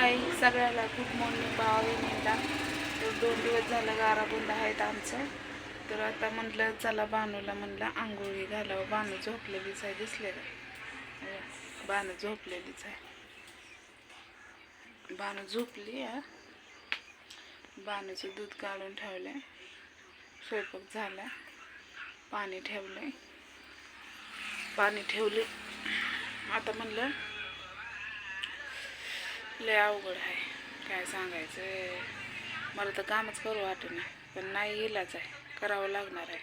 हाय सगळ्याला good morning भावाबहिणींना. तर 2 दिवस झालं गारा बंद आहेत आमचं. तर आता म्हटलं चला बानूला म्हणलं आंघोळी घालावं. बानू झोपलेलीच आहे, दिसले का? बानू झोपलेलीच आहे. बानू झोपली आहे. बानूचं दूध काढून ठेवलंय, स्वयंपाक झाला, पाणी ठेवलंय, पाणी ठेवले. आता म्हणलं लय अवघड आहे, काय सांगायचं. मला तर कामच करू वाटत नाही, पण नाही इलाज आहे, करावं लागणार आहे.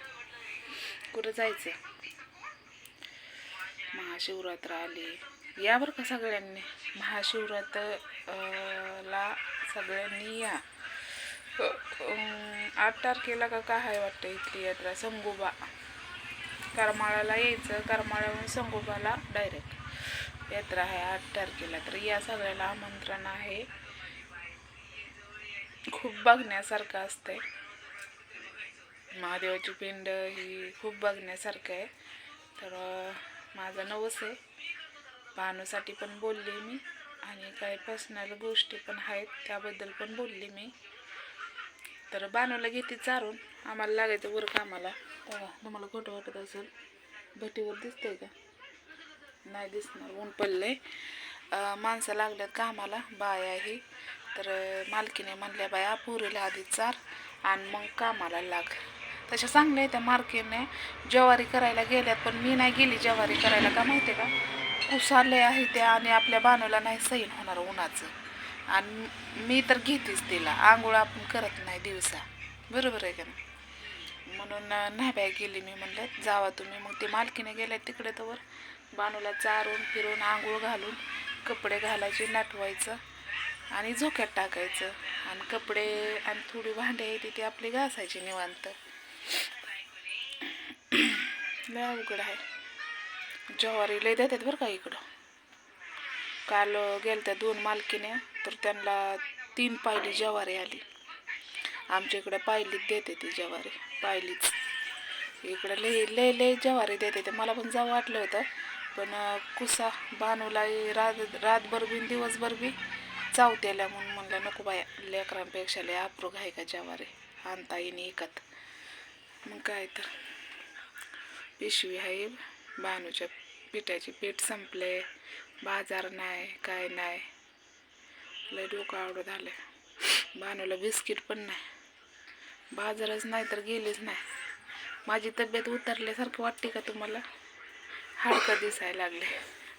कुठं जायचं? महाशिवरात्र आली, या बरं का सगळ्यांनी. ला सगळ्यांनी या. 8 तारखेला का काय आहे वाटतं इथली यात्रा, संगोबा. करमाळ्याला यायचं, करमाळ्याहून संगोबाला डायरेक्ट यात्रा आहे 8 तारखेला. तर या सगळ्याला आमंत्रण आहे. खूप बघण्यासारखं असतंय. महादेवाची पिंड ही खूप बघण्यासारखं आहे. तर माझा नवस आहे. बानूसाठी पण बोलले मी, आणि काही पर्सनल गोष्टी पण आहेत त्याबद्दल पण बोलले मी. तर बानूला घेते चारून. आम्हाला लागायचं वर कामाला. बघा, तुम्हाला खोटं वाटत असेल, भटीवर दिसतंय का? नाही दिसणार, ऊन पडलंय. माणसं लागल्यात कामाला, बाया आहे. तर मालकीने म्हणल्या बाया पुरीला आधी चार आणि मग कामाला लाग. तशा चांगल्या त्या मालकीने ज्वारी करायला गेल्यात, पण मी नाही गेली ज्वारी करायला. का माहिती आहे का? उसाले आहे त्या, आणि आपल्या बानूला नाही सैन होणार उन्हाचं. आणि मी तर घेतेच तिला. आंघोळ आपण करत नाही दिवसा, बरोबर आहे का नाही? म्हणून नाही बाय गेली. मी म्हणलं जावा तुम्ही. मग ते मालकीने गेल्या तिकडे. तर बानूला चारून फिरून आंघोळ घालून कपडे घालायचे, नाटवायचं आणि झोक्यात टाकायचं. आणि कपडे आणि थोडी भांडी आहे ती आपली घासायची निवांत. लय अवघड आहे. ज्वारी लय देतात बरं का इकडं. काल गेल्या 2 मालकीने, तर त्यांना 3 पायली ज्वारी आली. आमच्या इकडे पायलीच देते ती ज्वारी, पायलीच. इकडं लय लय लय ज्वारी देते ते. मला पण जावं वाटलं होतं, पण कुसा बानूला रातभर बी दिवसभर बी चावत्याला. म्हणून म्हणलं नको बाया, लेकरांपेक्षा लय अप्रूग आहे का ज्वारी, आणता येईन इकत. मग काय तर पिशवी आहे. बानूच्या पिठाचे पीठ संपले, बाजार नाही, काय नाही. लय डोकं आवडं झालं. बानूला बिस्किट पण नाही, बाजारच नाही तर गेलीच नाही. माझी तब्येत उतरल्यासारखं वाटते का तुम्हाला? हाडकं दिसायला लागले,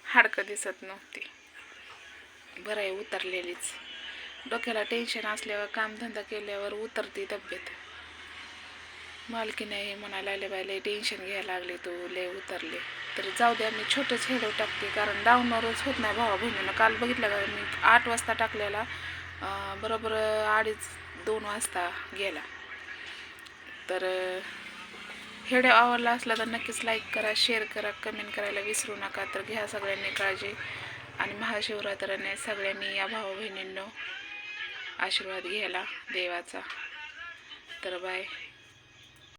हाडकं दिसत नव्हती. बरं आहे उतरलेलीच. डोक्याला टेन्शन असल्यावर, कामधंदा केल्यावर उतरते तब्येत. मालकी नाही म्हणायला लागले बाय, लय टेन्शन घ्यायला लागले, तो लय उतरले. तर जाऊ द्या, मी छोटंच हेडो टाकते, कारण डाऊनवरच होत नाही भावा बहिणीनं. काल बघितलं का मी 8 वाजता टाकलेला, बरोबर 2:30 वाजता गेला. तर हेडो आवडला असला तर नक्कीच लाईक करा, शेअर करा, कमेंट करायला विसरू नका. तर घ्या सगळ्यांनी काळजी. आणि महाशिवरात्राने सगळ्यांनी या भाऊ बहिणींनो आशीर्वाद घ्यायला देवाचा. तर बाय.